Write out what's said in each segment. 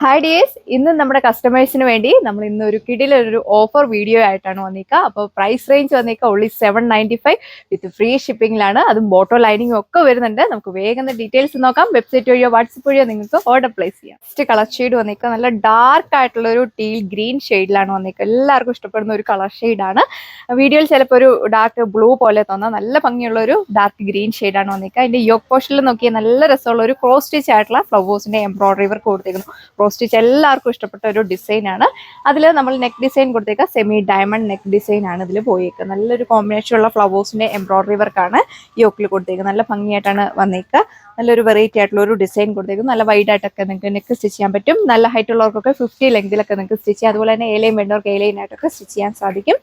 Hi dears, ഇന്ന് നമ്മുടെ കസ്റ്റമേഴ്സിന് വേണ്ടി നമ്മൾ ഇന്ന് ഒരു കിടിലൊരു ഓഫർ വീഡിയോ ആയിട്ടാണ് വന്നിക്കുക. അപ്പോൾ പ്രൈസ് റേഞ്ച് വന്നിക്കുക ഓൺലി 795 വിത്ത് ഫ്രീ ഷിപ്പിംഗിലാണ്. അതും ബോട്ടോ ലൈനിങ്ങും ഒക്കെ വരുന്നുണ്ട്. നമുക്ക് വേഗം ഡീറ്റെയിൽസ് നോക്കാം. വെബ്സൈറ്റ് വഴിയോ വാട്സപ്പ് വഴിയോ നിങ്ങൾക്ക് ഓർഡർ പ്ലേസ് ചെയ്യാം. ഫസ്റ്റ് കളർ ഷെയ്ഡ് വന്നിക്കുക നല്ല ഡാർക്ക് ആയിട്ടുള്ള ഒരു ടീൽ ഗ്രീൻ ഷെയ്ഡിലാണ് വന്നിക്കുക. എല്ലാവർക്കും ഇഷ്ടപ്പെടുന്ന ഒരു കളർ ഷെയ്ഡാണ്. വീഡിയോയിൽ ചിലപ്പോൾ ഒരു ഡാർക്ക് ബ്ലൂ പോലെ തോന്നാം, നല്ല ഭംഗിയുള്ള ഒരു ഡാർക്ക് ഗ്രീൻ ഷെയ്ഡാണ് വന്നിക്കുക. അതിന്റെ യോക്ക് പോർഷനിൽ നോക്കിയാൽ നല്ല രസമുള്ള ഒരു ക്രോസ് സ്റ്റിച്ച് ആയിട്ടുള്ള ഫ്ലവേഴ്സിന്റെ എംബ്രോയിഡറി വർക്ക് കൊടുത്തിരിക്കുന്നു. സ്റ്റിച്ച് എല്ലാവർക്കും ഇഷ്ടപ്പെട്ട ഒരു ഡിസൈൻ ആണ്. അതിൽ നമ്മൾ നെക്ക് ഡിസൈൻ കൊടുത്തേക്കുക സെമി ഡയമണ്ട് നെക്ക് ഡിസൈൻ ആണ് ഇതിൽ പോയേക്കുക. നല്ലൊരു കോമ്പിനേഷൻ ഉള്ള ഫ്ലവേഴ്സിന്റെ എംബ്രോയിഡറി വർക്കാണ് യോക്കിൽ കൊടുത്തേക്കുന്നത്. നല്ല ഭംഗിയായിട്ടാണ് വന്നേക്കുക. നല്ലൊരു വെറൈറ്റി ആയിട്ടുള്ള ഒരു ഡിസൈൻ കൊടുത്തേക്കും. നല്ല വൈഡ് ആയിട്ടൊക്കെ നിങ്ങൾക്ക് നെക്ക് സ്റ്റിച്ച് ചെയ്യാൻ പറ്റും. നല്ല ഹൈറ്റ് ഉള്ളവർക്കൊക്കെ 50 ലെങ്തിലൊക്കെ നിങ്ങൾക്ക് സ്റ്റിച്ച് ചെയ്യാം. അതുപോലെ തന്നെ ഏലയും വേണ്ടവർക്ക് ഏലയിനായിട്ടൊക്കെ സ്റ്റിച്ച് ചെയ്യാൻ സാധിക്കും.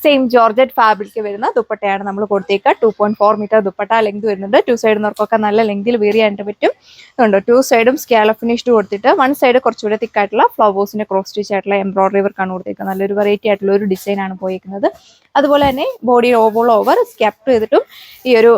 സെയിം ജോർജറ്റ് ഫാബ്രിക് വരുന്ന ദുപ്പട്ടയാണ് നമ്മൾ കൊടുത്തേക്കുക. 2.4 മീറ്റർ ദുപ്പട്ട ലെങ്ത് വരുന്നുണ്ട്. 2 സൈഡിന്നവർക്കൊക്കെ നല്ല ലെങ്തിൽ വെയർ ചെയ്യാനായിട്ട് പറ്റും. ഉണ്ട് 2 സൈഡും സ്കാലപ്പ് ഫിനിഷ്ഡ് കൊടുത്തിട്ട് 1 സൈഡ് കുറച്ചുകൂടെ തിക്കായിട്ടുള്ള ഫ്ലവേഴ്സിന്റെ ക്രോസ് സ്റ്റിച്ച് ആയിട്ടുള്ള എംബ്രോയിഡറി വർക്കാണ് കൊടുത്തേക്കുന്നത്. നല്ലൊരു വെറൈറ്റി ആയിട്ടുള്ള ഒരു ഡിസൈൻ ആണ് പോയിരിക്കുന്നത്. അതുപോലെ തന്നെ ബോഡി ഓവർ സ്കാപ്റ്റ് ചെയ്തിട്ടും ഈ ഒരു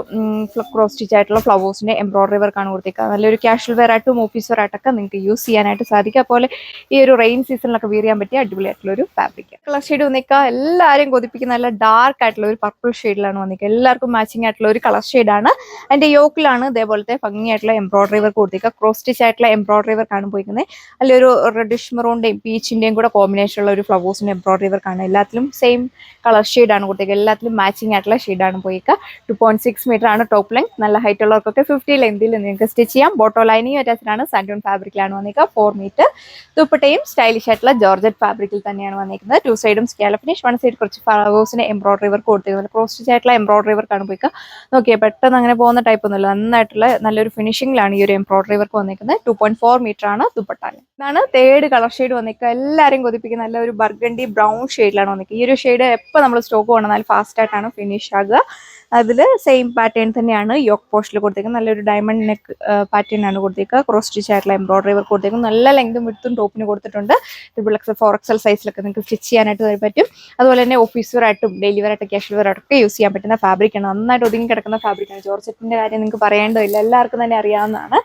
ക്രോസ് സ്റ്റിച്ച് ആയിട്ടുള്ള ഫ്ലവേഴ്സിന്റെ എംബ്രോയിഡറി വർക്കാണ് കൊടുത്തേക്കുക. നല്ലൊരു കാഷ്വൽ വെയർ ആയിട്ടും ഓഫീസ് വെയർ ആയിട്ടൊക്കെ നിങ്ങൾക്ക് യൂസ് ചെയ്യാനായിട്ട് സാധിക്കും. അതുപോലെ ഈ ഒരു റെയിൻ സീസണിലൊക്കെ വെയർ ചെയ്യാൻ പറ്റിയ അടിപൊളിയായിട്ടുള്ള ഒരു ഫാബ്രിക്. കളർ ഷെയ്ഡ് വന്നിക്കുക എല്ലാവരെയും കൊതിപ്പിക്കുന്ന നല്ല ഡാർക്ക് ആയിട്ടുള്ള ഒരു പർപ്പിൾ ഷെയ്ഡിലാണ് വന്നിക്കുക. എല്ലാവർക്കും മാച്ചിങ് ആയിട്ടുള്ള ഒരു കളർ ഷെയ്ഡാണ്. അതിന്റെ യോക്കിലാണ് ഇതേപോലത്തെ ഭംഗിയായിട്ടുള്ള എംബ്രോയിഡറി വർക്ക് കൊടുത്തേക്കുക. ക്രോസ് സ്റ്റിച്ച് ആയിട്ടുള്ള എംബ്രോയിഡറി വർക്കാണ് പോയിരിക്കുന്നത്. അതിലൊരു റെഡിഷ് മെറൂണിന്റെയും പീച്ചിന്റെയും കൂടെ കോമ്പിനേഷൻ ഉള്ള ഒരു ഫ്ലവേഴ്സിന്റെ എംബ്രോയിഡറി വർക്കാണ്. എല്ലാത്തിലും സെയിം കളർ ഷെയ്ഡാണ് കൊടുത്തേക്കുക. എല്ലാത്തിലും മാച്ചിങ് ആയിട്ടുള്ള ഷെയ്ഡാണ് പോയിരിക്കുക. 2.6 മീറ്റർ ആണ് ടോപ്പ് ലെങ്ത്. നല്ല ഹൈറ്റ് ഉള്ളവർക്കൊക്കെ 50 ലെങ്തിൽ നിങ്ങൾക്ക് സ്റ്റിച്ച് ചെയ്യാം. ബോട്ടോ ലൈനിങ് അറ്റാച്ച്ഡാണ്. സാൻഡൂൺ ഫാബ്രിക്കിലാണ് വന്നിരിക്കുക. 4 മീറ്റർ ദുപ്പട്ടയും സ്റ്റൈലിഷ് ആയിട്ടുള്ള ജോർജറ്റ് ഫാബ്രിക്കിൽ തന്നെയാണ് വന്നിരിക്കുന്നത്. 2 സൈഡും സ്കാലപ്പ് ഫിനിഷ്, 1 സൈഡ് കുറച്ച് ഫ്ലവേഴ്സിന്റെ എംബ്രോയിഡറി വർക്ക് കൊടുത്തിരിക്കുന്നത്. ക്രോസ് സ്റ്റിച്ച് ആയിട്ടുള്ള എംബ്രോയിഡറി വർക്കാണ് പോയിക്കുക. നോക്കിയാൽ പെട്ടെന്ന് അങ്ങനെ പോകുന്ന ടൈപ്പ് ഒന്നുമില്ല. നന്നായിട്ടുള്ള നല്ലൊരു ഫിനിഷിംഗിലാണ് ഈ ഒരു എംബ്രോയിഡറി വർക്ക് വന്നിരിക്കുന്നത്. 2.4 മീറ്റർ ആണ് ദുപ്പട്ട. ഇതാണ് തേർഡ് കളർ ഷെയ്ഡ് വന്നിരിക്കുക. എല്ലാവരും കൊതിപ്പിക്കുന്ന നല്ല ഒരു ബർഗണ്ടി ബ്രൗൺ ഷെയ്ഡിലാണ് വന്നിരിക്കുക. ഈ ഒരു ഷെയ്ഡ് എപ്പോൾ നമ്മൾ സ്റ്റോക്ക് കൊണ്ടുവന്നാൽ ഫാസ്റ്റ് ആയിട്ടാണ് ഫിനിഷ് ആകുക. അതിൽ സെയിം പാറ്റേൺ തന്നെയാണ് യോക്ക് പോസ്റ്റിൽ കൊടുത്തേക്കുന്നത്. നല്ലൊരു ഡയമണ്ട് നെക്ക് പാറ്റേൺ ആണ് കൊടുത്തേക്കുക. ക്രോസ് സ്റ്റിച്ച് ആയിട്ടുള്ള എംബ്രോയിഡറി വർക്ക് കൊടുത്തേക്കുന്നത്. നല്ല ലെങ്തും വിഡ്ത്തും ടോപ്പിന് കൊടുത്തിട്ടുണ്ട്. 3XL 4XL സൈസിലൊക്കെ നിങ്ങൾക്ക് സ്റ്റിച്ച് ചെയ്യാനായിട്ട് പറ്റും. അതുപോലെ തന്നെ ഓഫീസ് വെയർ ആയിട്ടും ഡെയിലി വെയർ ആയിട്ട് കാഷ്വൽ വെയർ ആയിട്ടൊക്കെ യൂസ് ചെയ്യാൻ പറ്റുന്ന ഫാബ്രിക്കാണ്. നന്നായിട്ട് ഒതുങ്ങി കിടക്കുന്ന ഫാബ്രിക്കാണ്. ജോർജറ്റിന്റെ കാര്യം നിങ്ങൾക്ക് പറയേണ്ടതില്ല, എല്ലാവർക്കും തന്നെ അറിയാവുന്നതാണ്.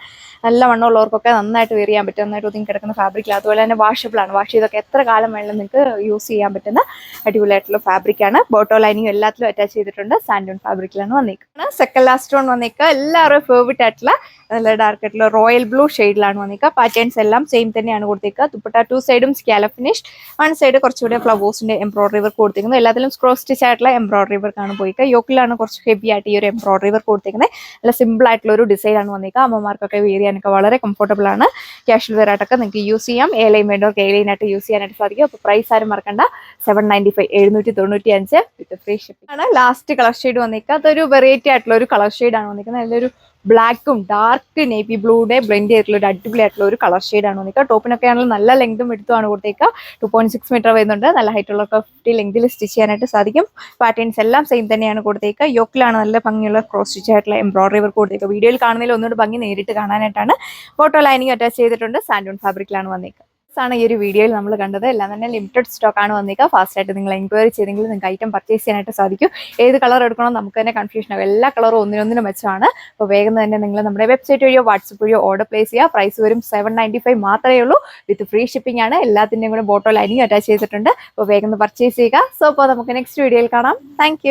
നല്ല വണ്ണമുള്ളവർക്കൊക്കെ നന്നായിട്ട് വെയർ ചെയ്യാൻ പറ്റും. നന്നായിട്ട് ഒതുങ്ങി കിടക്കുന്ന ഫാബ്രിക്കിൽ. അതുപോലെ തന്നെ വാഷബിളാണ്. വാഷ് ചെയ്തൊക്കെ എത്ര കാലം വേണമെങ്കിലും നിങ്ങൾക്ക് യൂസ് ചെയ്യാൻ പറ്റുന്ന അടിപൊളിയായിട്ടുള്ള ഫാബ്രിക്കാണ്. ബോട്ടോ ലൈനിങ് എല്ലാത്തിലും അറ്റാച്ച് ചെയ്തിട്ടുണ്ട്. സാൻഡൂൺ ഫാബ്രിക്കിലാണ് വന്നിരിക്കുന്നത്. സെക്കൻഡ് ലാസ്റ്റ് ഓൺ വന്നിരിക്കുക എല്ലാവരും ഫേവറേറ്റ് ആയിട്ടുള്ള നല്ല ഡാർക്ക് ആയിട്ടുള്ള റോയൽ ബ്ലൂ ഷെയ്ഡിലാണ് വന്നിരിക്കുക. പാറ്റേൺസ് എല്ലാം സെയിം തന്നെയാണ് കൊടുത്തിരിക്കുക. ദുപ്പട്ട 2 സൈഡും സ്കാലപ്പ് ഫിനിഷ്, 1 സൈഡ് കുറച്ചുകൂടെ ഫ്ലവേഴ്സിന്റെ എംബ്രോയിഡറി വർക്ക് കൊടുത്തിരിക്കുന്നത്. എല്ലാത്തിലും ക്രോസ് സ്റ്റിച്ച് ആയിട്ടുള്ള എംബ്രോയിഡറി വർക്കാണ് പോയിരിക്കുക. യോക്കിലാണ് കുറച്ച് ഹെവി ആയിട്ട് ഈ ഒരു എംബ്രോയിഡറി വർക്ക് കൊടുത്തിരിക്കുന്നത്. നല്ല സിമ്പിൾ ആയിട്ടുള്ള ഒരു ഡിസൈൻ ആണ് വന്നിരിക്കുക. അമ്മമാർക്കൊക്കെ വെയർ ചെയ്യാനൊക്കെ വളരെ കംഫർട്ടബിൾ ആണ്. കാഷ്വൽ വെയർ ആയിട്ടൊക്കെ നിങ്ങൾക്ക് യൂസ് ചെയ്യാം. ഏലയും വേണ്ടവർക്ക് ഏലയിനായിട്ട് യൂസ് ചെയ്യാനായിട്ട് സാധിക്കും. അപ്പോൾ പ്രൈസ് ആരും മറക്കണ്ട, 795 795 വിത്ത് ഫ്രീ ഷിപ്പിംഗ് ആണ്. ലാസ്റ്റ് കളർ ഷെയ്ഡ് വന്നിരിക്കുക. അതൊരു വെറൈറ്റി ആയിട്ടുള്ള ഒരു കളർ ഷെയ്ഡാണ് വന്നിരിക്കുന്നത്. നല്ലൊരു ബ്ലാക്കും ഡാർക്ക് നേവി ബ്ലൂടെ ബ്ലെൻഡ് ചെയ്തിട്ടുള്ള ഒരു അടിപൊളിയായിട്ടുള്ള ഒരു കളർ ഷെയ്ഡാണ് വന്നിരിക്കുക. ടോപ്പിനൊക്കെ ആണെങ്കിൽ നല്ല ലെങ്തും വിഡ്ത്തുമാണ് കൊടുത്തേക്കുക. 2.6 മീറ്റർ വരുന്നുണ്ട്. നല്ല ഹൈറ്റ് ഉള്ള 50 ലെങ്തിൽ സ്റ്റിച്ച് ചെയ്യാനായിട്ട് സാധിക്കും. പാറ്റേൺസ് എല്ലാം സെയിം തന്നെയാണ് കൊടുത്തേക്കുക. യോക്കിലാണ് നല്ല ഭംഗിയുള്ള ക്രോസ് സ്റ്റിച്ച് ആയിട്ടുള്ള എംബ്രോയിഡറി വർക്ക് കൊടുത്തേക്കുക. വീഡിയോയിൽ കാണുന്നതിൽ ഒന്നുകൂടി ഭംഗി നേരിട്ട് കാണാനായിട്ടാണ്. ബോട്ടോ ലൈനിങ് അറ്റാച്ച് ചെയ്തിട്ടുണ്ട്. സാൻഡൂൺ ഫാബ്രിക്കിലാണ് വന്നിരിക്കുക. ആണ് ഈ ഒരു വീഡിയോയിൽ നമ്മൾ കണ്ടത്. എല്ലാം തന്നെ ലിമിറ്റഡ് സ്റ്റോക്ക് ആണ് വന്നിരിക്കുക. ഫാസ്റ്റ് ആയിട്ട് നിങ്ങൾ എൻക്വയറി ചെയ്തെങ്കിൽ നിങ്ങൾക്ക് ഐറ്റം പർച്ചേസ് ചെയ്യാനായിട്ട് സാധിക്കും. ഏത് കളർ എടുക്കണം നമുക്ക് തന്നെ കൺഫ്യൂഷൻ ആകും. എല്ലാ കളറും ഒന്നിനൊന്നിനും മെച്ചമാണ്. അപ്പോൾ വേഗം തന്നെ നിങ്ങൾ നമ്മുടെ വെബ്സൈറ്റ് വഴിയോ വാട്സപ്പ് വഴിയോ ഓർഡർ പ്ലേസ് ചെയ്യുക. പ്രൈസ് വരും 795 മാത്രമേ ഉള്ളൂ. വിത്ത് ഫ്രീ ഷിപ്പിംഗ് ആണ്. എല്ലാത്തിൻ്റെയും കൂടെ ബോട്ടോ ലൈനിങ് അറ്റാച്ച് ചെയ്തിട്ടുണ്ട്. അപ്പോൾ വേഗം പർച്ചേസ് ചെയ്യുക. സോ അപ്പോൾ നമുക്ക് നെക്സ്റ്റ് വീഡിയോയിൽ കാണാം. താങ്ക്